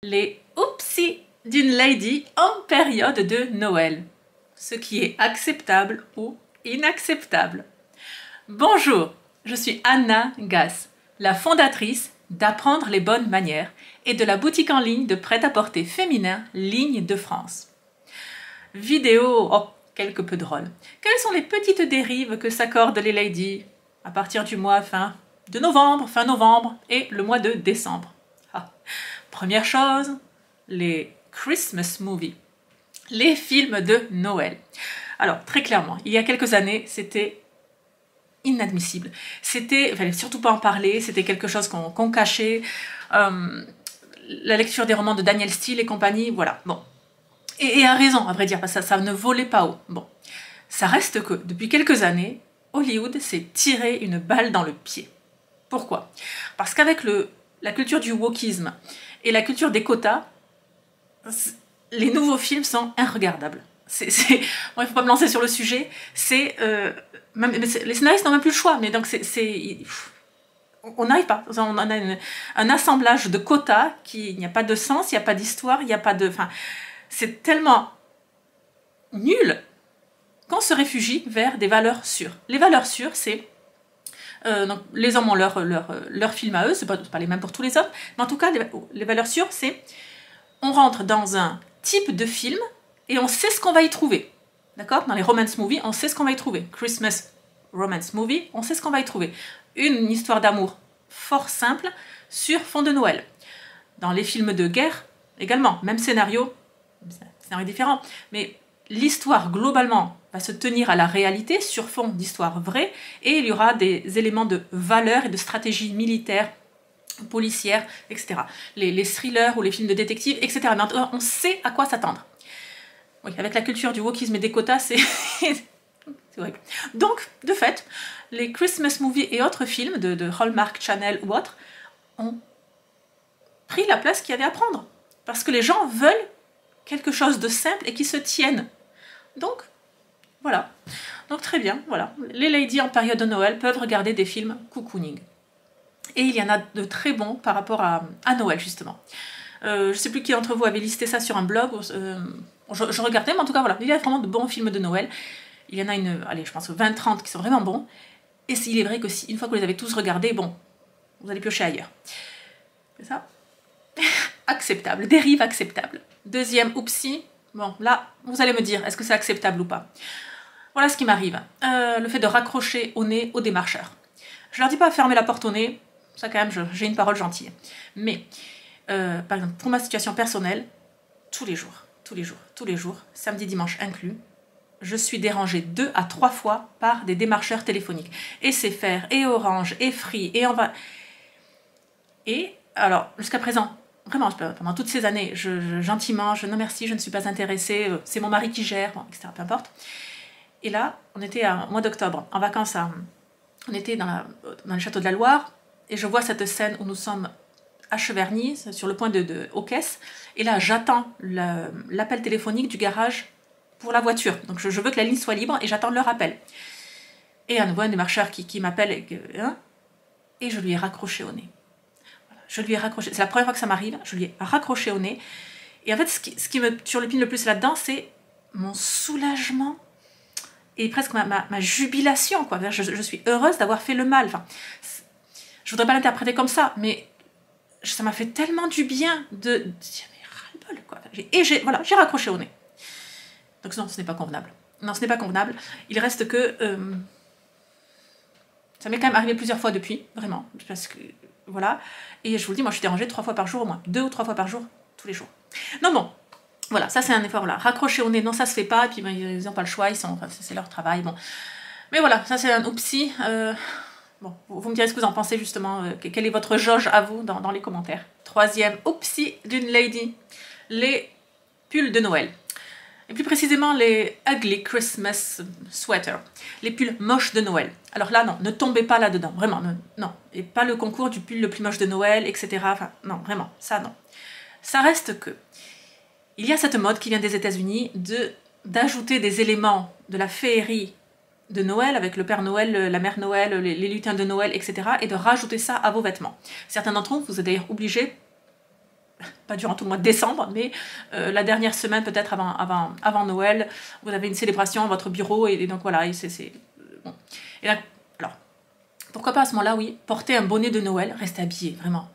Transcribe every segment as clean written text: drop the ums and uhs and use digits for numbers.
Les oupsies d'une lady en période de Noël. Ce qui est acceptable ou inacceptable. Bonjour, je suis Anna Gass, la fondatrice d'Apprendre les bonnes manières et de la boutique en ligne de prêt-à-porter féminin Ligne de France. Vidéo, quelque peu drôle. Quelles sont les petites dérives que s'accordent les ladies à partir du mois fin novembre et le mois de décembre? Première chose, les Christmas movies, les films de Noël. Alors, très clairement, il y a quelques années, c'était inadmissible. Il fallait surtout pas en parler, c'était quelque chose qu'on cachait. La lecture des romans de Daniel Steele et compagnie, voilà. Bon. Et à raison, à vrai dire, parce que ça ne volait pas haut. Bon. Ça reste que, depuis quelques années, Hollywood s'est tiré une balle dans le pied. Pourquoi? Parce qu'avec la culture du wokisme et la culture des quotas, les nouveaux films sont inregardables. Bon, il ne faut pas me lancer sur le sujet. Les scénaristes n'ont même plus le choix, mais donc on n'arrive pas. On a un assemblage de quotas il n'y a pas de sens, il n'y a pas d'histoire, il n'y a pas de... c'est tellement nul qu'on se réfugie vers des valeurs sûres. Les valeurs sûres, c'est... donc les hommes ont leur film à eux, c'est pas les mêmes pour tous les hommes, mais en tout cas, les valeurs sûres, c'est on rentre dans un type de film et on sait ce qu'on va y trouver. D'accord? Dans les romance movies, on sait ce qu'on va y trouver. Christmas romance movie, on sait ce qu'on va y trouver. Une histoire d'amour fort simple sur fond de Noël. Dans les films de guerre, également, même scénario différent, mais l'histoire globalement va se tenir à la réalité sur fond d'histoire vraie et il y aura des éléments de valeur et de stratégie militaire, policière, etc. Les thrillers ou les films de détectives, etc. Mais on sait à quoi s'attendre. Oui, avec la culture du wokisme et des quotas, c'est horrible. Donc, de fait, les Christmas movies et autres films de Hallmark Channel ou autres ont pris la place qu'il y avait à prendre. Parce que les gens veulent quelque chose de simple et qui se tienne. Donc, voilà. Donc très bien, voilà. Les ladies en période de Noël peuvent regarder des films cocooning. Et il y en a de très bons par rapport à Noël, justement. Je ne sais plus qui d'entre vous avait listé ça sur un blog. Je regardais, mais en tout cas, voilà. Il y a vraiment de bons films de Noël. Il y en a je pense 20-30 qui sont vraiment bons. Et il est vrai que une fois que vous les avez tous regardés, bon, vous allez piocher ailleurs. C'est ça? Acceptable, dérive acceptable. Deuxième oupsie, bon, là, vous allez me dire, est-ce que c'est acceptable ou pas? Voilà ce qui m'arrive. Le fait de raccrocher au nez aux démarcheurs. Je leur dis pas fermer la porte au nez, ça quand même, j'ai une parole gentille. Mais, par exemple, pour ma situation personnelle, tous les jours, samedi, dimanche inclus, je suis dérangée 2 à 3 fois par des démarcheurs téléphoniques. Et c'est faire, et Orange, et Free, et Et, alors, jusqu'à présent, vraiment, pendant toutes ces années, gentiment, non merci, je ne suis pas intéressée, c'est mon mari qui gère, bon, etc., peu importe. Et là, on était au mois d'octobre, en vacances, on était dans le château de la Loire, et je vois cette scène où nous sommes à Cheverny, sur le point aux caisses, et là, j'attends l'appel téléphonique du garage pour la voiture. Donc, je veux que la ligne soit libre, et j'attends leur appel. Et à nouveau, un démarcheur qui m'appelle, et je lui ai raccroché au nez. Je lui ai raccroché, c'est la première fois que ça m'arrive, je lui ai raccroché au nez. Et en fait, ce qui me turlupine le plus là-dedans, c'est mon soulagement et presque ma jubilation, quoi. Je suis heureuse d'avoir fait le mal. Enfin, je voudrais pas l'interpréter comme ça, mais ça m'a fait tellement du bien de dire, mais ras-le-bol, quoi. Et j'ai raccroché au nez. Donc non, ce n'est pas convenable. Non, ce n'est pas convenable. Il reste que... ça m'est quand même arrivé plusieurs fois depuis, vraiment, parce que... Voilà, et je vous le dis, moi je suis dérangée 3 fois par jour au moins, 2 ou 3 fois par jour, tous les jours. Non, bon, voilà, ça c'est un effort là. Raccrocher au nez, non, ça se fait pas, et puis ils n'ont pas le choix, c'est leur travail, bon. Mais voilà, ça c'est un oupsie. Bon, vous me direz ce que vous en pensez justement, quelle est votre jauge à vous dans les commentaires. Troisième oupsie d'une lady, les pulls de Noël. Et plus précisément les ugly Christmas sweaters, les pulls moches de Noël. Alors là, non, ne tombez pas là-dedans, vraiment, non. Et pas le concours du pull le plus moche de Noël, etc. Enfin, non, vraiment, ça, non. Ça reste que, il y a cette mode qui vient des États-Unis d'ajouter des éléments de la féerie de Noël, avec le Père Noël, la Mère Noël, les lutins de Noël, etc. et de rajouter ça à vos vêtements. Certains d'entre vous êtes d'ailleurs obligés pas durant tout le mois de décembre, mais la dernière semaine peut-être avant Noël, vous avez une célébration à votre bureau, et donc voilà, c'est bon. Et là, alors, pourquoi pas à ce moment-là, oui, porter un bonnet de Noël, rester habillé, vraiment,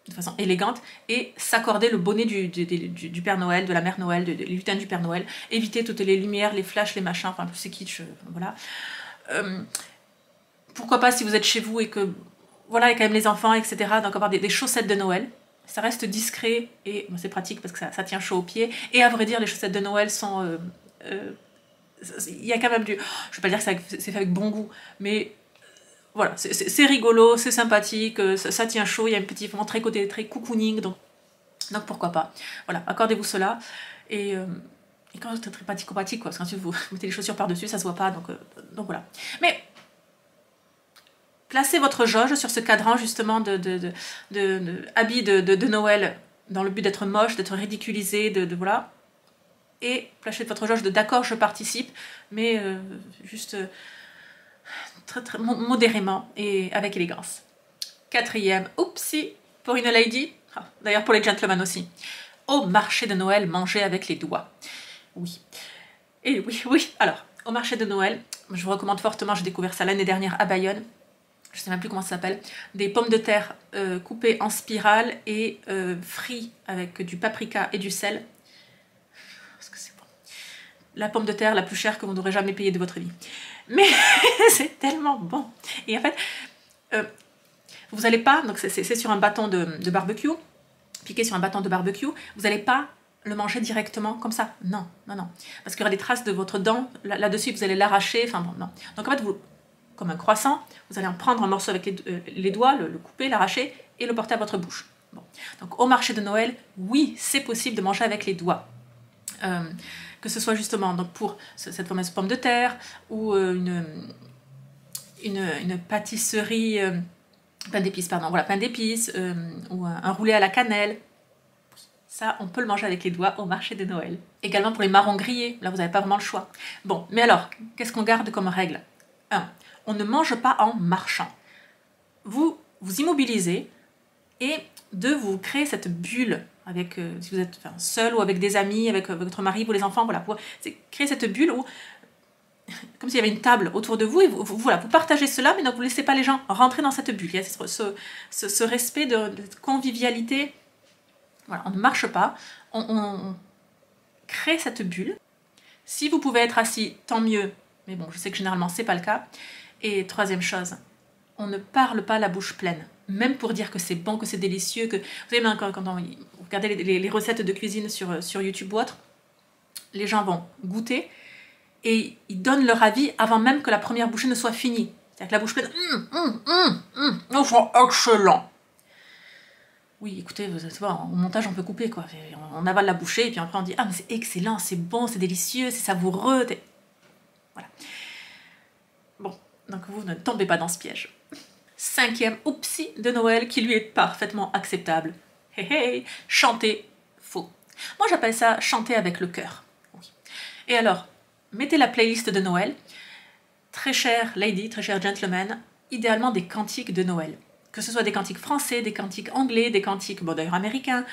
de façon élégante, et s'accorder le bonnet du Père Noël, de la Mère Noël, du lutin du Père Noël, éviter toutes les lumières, les flashs, les machins, enfin, plus c'est kitsch, voilà. Pourquoi pas si vous êtes chez vous et que, voilà, il y a quand même les enfants, etc., donc avoir des chaussettes de Noël. Ça reste discret et bon, c'est pratique parce que ça tient chaud aux pieds. Et à vrai dire, les chaussettes de Noël sont... il y a quand même du... Je vais pas dire que c'est fait avec bon goût, mais voilà, c'est rigolo, c'est sympathique, ça tient chaud, il y a un petit vraiment très côté très cocooning, donc pourquoi pas. Voilà, accordez-vous cela. Et quand c'est très pratico-pratique, quoi, parce que quand vous mettez les chaussures par-dessus, ça se voit pas, donc voilà. Mais... placez votre jauge sur ce cadran justement habits de Noël dans le but d'être moche, d'être ridiculisé, voilà. Et placez votre jauge de d'accord, je participe, mais juste très modérément et avec élégance. Quatrième, oupsie, pour une lady, d'ailleurs pour les gentlemen aussi. Au marché de Noël, manger avec les doigts. Oui. Et oui. Alors, au marché de Noël, je vous recommande fortement, j'ai découvert ça l'année dernière à Bayonne. Je ne sais même plus comment ça s'appelle, des pommes de terre coupées en spirale et frites avec du paprika et du sel. Parce que c'est bon. La pomme de terre la plus chère que vous n'aurez jamais payée de votre vie. Mais c'est tellement bon. Et en fait, vous n'allez pas, donc c'est sur un bâton de barbecue, piqué sur un bâton de barbecue, vous n'allez pas le manger directement comme ça. Non. Parce qu'il y aura des traces de votre dent là-dessus, vous allez l'arracher, enfin bon, non. Donc en fait, comme un croissant, vous allez en prendre un morceau avec les doigts, le couper, l'arracher et le porter à votre bouche. Bon. Donc au marché de Noël, oui, c'est possible de manger avec les doigts. Que ce soit justement donc pour cette fameuse pomme de terre ou une pâtisserie, pain d'épices, pardon, voilà, pain d'épices ou un roulé à la cannelle. Ça, on peut le manger avec les doigts au marché de Noël. Également pour les marrons grillés, là vous n'avez pas vraiment le choix. Bon, mais alors, qu'est-ce qu'on garde comme règle ? 1. On ne mange pas en marchant. Vous vous immobilisez et 2. Vous créez cette bulle avec, si vous êtes seul ou avec des amis, avec votre mari ou les enfants, voilà, pour créer cette bulle où, comme s'il y avait une table autour de vous, et voilà, vous partagez cela, mais ne vous laissez pas les gens rentrer dans cette bulle. Il y a ce respect de convivialité. Voilà, on ne marche pas, on crée cette bulle. Si vous pouvez être assis, tant mieux, mais bon, je sais que généralement c'est pas le cas. Et 3e chose, on ne parle pas la bouche pleine, même pour dire que c'est bon, que c'est délicieux, que vous savez, quand vous regardez les recettes de cuisine sur YouTube ou autre, les gens vont goûter et ils donnent leur avis avant même que la première bouchée ne soit finie. C'est-à-dire que la bouche pleine, c'est excellent. Oui, écoutez, au montage on peut couper quoi. On avale la bouchée et puis après on dit ah mais c'est excellent, c'est bon, c'est délicieux, c'est savoureux. Voilà. Bon, donc vous ne tombez pas dans ce piège. 5e oupsie de Noël qui lui est parfaitement acceptable. Chanter faux. Moi j'appelle ça chanter avec le cœur. Oui. Et alors, mettez la playlist de Noël. Très chère lady, très cher gentleman, idéalement des cantiques de Noël. Que ce soit des cantiques français, des cantiques anglais, des cantiques, bon d'ailleurs américains,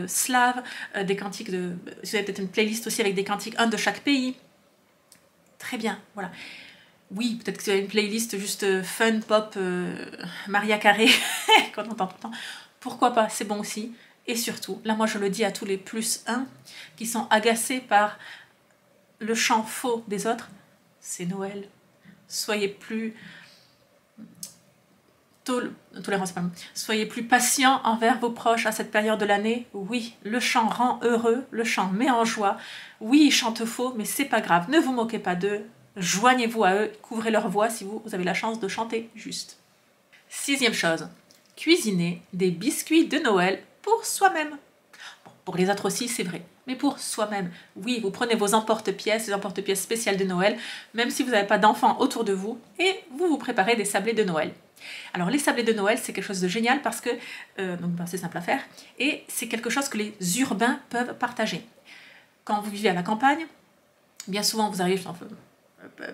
slaves, des cantiques de... Vous avez peut-être une playlist aussi avec des cantiques, un de chaque pays. Très bien, voilà. Oui, peut-être que vous avez une playlist juste fun, pop, Maria Carey, qu'on entend tout le temps. Pourquoi pas, c'est bon aussi. Et surtout, là moi je le dis à tous les +1 qui sont agacés par le chant faux des autres, c'est Noël. Soyez plus... tolérance, pardon. Soyez plus patient envers vos proches à cette période de l'année. Oui, le chant rend heureux, le chant met en joie. Oui, ils chantent faux, mais c'est pas grave. Ne vous moquez pas d'eux. Joignez-vous à eux, couvrez leur voix si vous avez la chance de chanter juste. 6e chose, cuisiner des biscuits de Noël pour soi-même. Bon, pour les autres aussi, c'est vrai, mais pour soi-même. Oui, vous prenez vos emporte-pièces, les emporte-pièces spéciales de Noël, même si vous n'avez pas d'enfants autour de vous, et vous vous préparez des sablés de Noël. Alors les sablés de Noël, c'est quelque chose de génial parce que, c'est simple à faire, et c'est quelque chose que les urbains peuvent partager. Quand vous vivez à la campagne, bien souvent vous arrivez,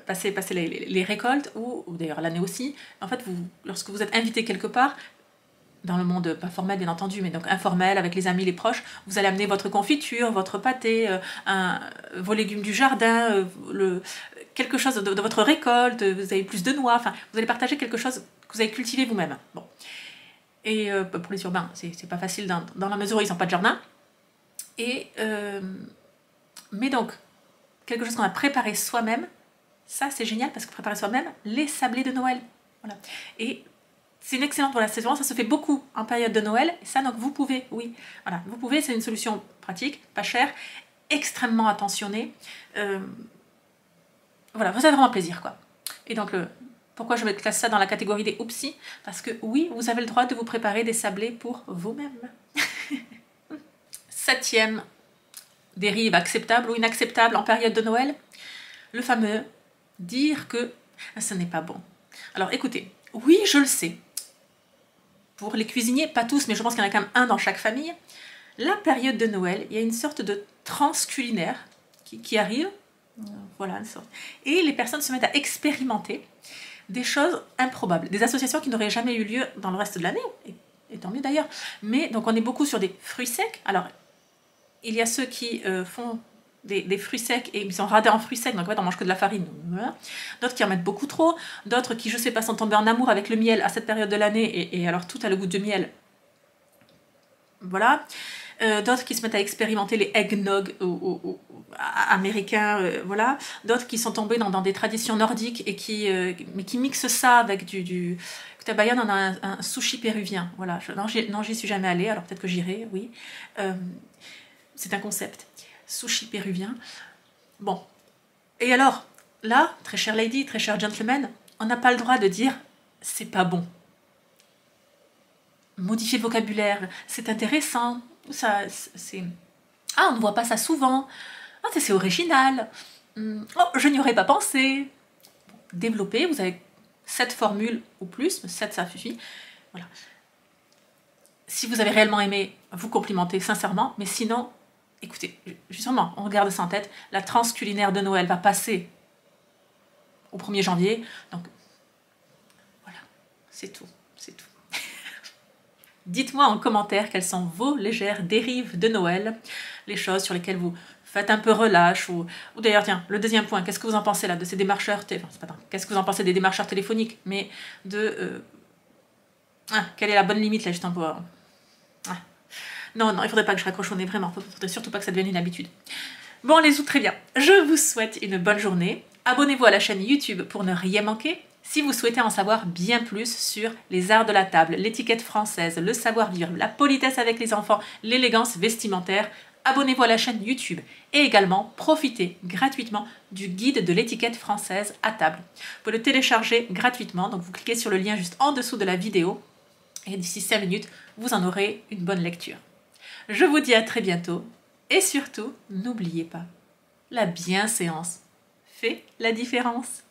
passer les récoltes, ou d'ailleurs l'année aussi, en fait, lorsque vous êtes invité quelque part, dans le monde pas formel bien entendu, mais donc informel avec les amis, les proches, vous allez amener votre confiture, votre pâté, vos légumes du jardin, quelque chose de votre récolte, vous avez plus de noix, enfin vous allez partager quelque chose que vous avez cultivé vous-même. Bon. Et pour les urbains, c'est pas facile dans la mesure où ils n'ont pas de jardin. Et, mais donc, quelque chose qu'on a préparé soi-même, ça c'est génial parce que préparer soi-même les sablés de Noël. Voilà. Et c'est une excellente pour la saison, ça se fait beaucoup en période de Noël. Et ça, donc vous pouvez, oui, voilà, vous pouvez, c'est une solution pratique, pas chère, extrêmement attentionnée. Voilà, vous avez vraiment plaisir, quoi. Et donc, pourquoi je classe ça dans la catégorie des oupsies? Parce que oui, vous avez le droit de vous préparer des sablés pour vous-même. 7e dérive acceptable ou inacceptable en période de Noël, le fameux dire que ce n'est pas bon. Alors écoutez, oui, je le sais. Pour les cuisiniers, pas tous, mais je pense qu'il y en a quand même un dans chaque famille, la période de Noël, il y a une sorte de transe culinaire qui arrive. Voilà, une sorte. Et les personnes se mettent à expérimenter des choses improbables, des associations qui n'auraient jamais eu lieu dans le reste de l'année, et tant mieux d'ailleurs. Mais donc on est beaucoup sur des fruits secs. Alors, il y a ceux qui font des fruits secs et ils sont radés en fruits secs, donc en fait on mange que de la farine. Voilà. D'autres qui en mettent beaucoup trop, d'autres qui, je sais pas, sont tombés en amour avec le miel à cette période de l'année et alors tout a le goût de miel. Voilà. D'autres qui se mettent à expérimenter les eggnog américains, voilà. D'autres qui sont tombés dans des traditions nordiques et mais qui mixent ça avec du... Écoutez, à Bayonne, on a un sushi péruvien. Voilà. Non, j'y suis jamais allée, alors peut-être que j'irai, oui. C'est un concept. Sushi péruvien. Bon. Et alors, là, très chère lady, très cher gentleman, on n'a pas le droit de dire « c'est pas bon ». Modifier le vocabulaire, c'est intéressant, ça, c'est... Ah, on ne voit pas ça souvent. Ah, c'est original. Oh, je n'y aurais pas pensé. Développer, vous avez 7 formules ou plus, 7 ça suffit. Voilà. Si vous avez réellement aimé, vous complimentez sincèrement, mais sinon, écoutez, justement, on regarde ça en tête, la transe culinaire de Noël va passer au 1er janvier, donc voilà, c'est tout, c'est tout. Dites-moi en commentaire quelles sont vos légères dérives de Noël, les choses sur lesquelles vous faites un peu relâche, ou d'ailleurs, tiens, le deuxième point, qu'est-ce que vous en pensez là de ces démarcheurs, qu'est-ce que vous en pensez des démarcheurs téléphoniques, mais de... quelle est la bonne limite là, juste pour... Non, il faudrait pas que je raccroche au nez, vraiment, il faudrait surtout pas que ça devienne une habitude. Bon, les ou, très bien, je vous souhaite une bonne journée, abonnez-vous à la chaîne YouTube pour ne rien manquer. Si vous souhaitez en savoir bien plus sur les arts de la table, l'étiquette française, le savoir-vivre, la politesse avec les enfants, l'élégance vestimentaire, abonnez-vous à la chaîne YouTube et également profitez gratuitement du guide de l'étiquette française à table. Vous pouvez le télécharger gratuitement, donc vous cliquez sur le lien juste en dessous de la vidéo et d'ici 5 minutes, vous en aurez une bonne lecture. Je vous dis à très bientôt et surtout, n'oubliez pas, la bienséance fait la différence.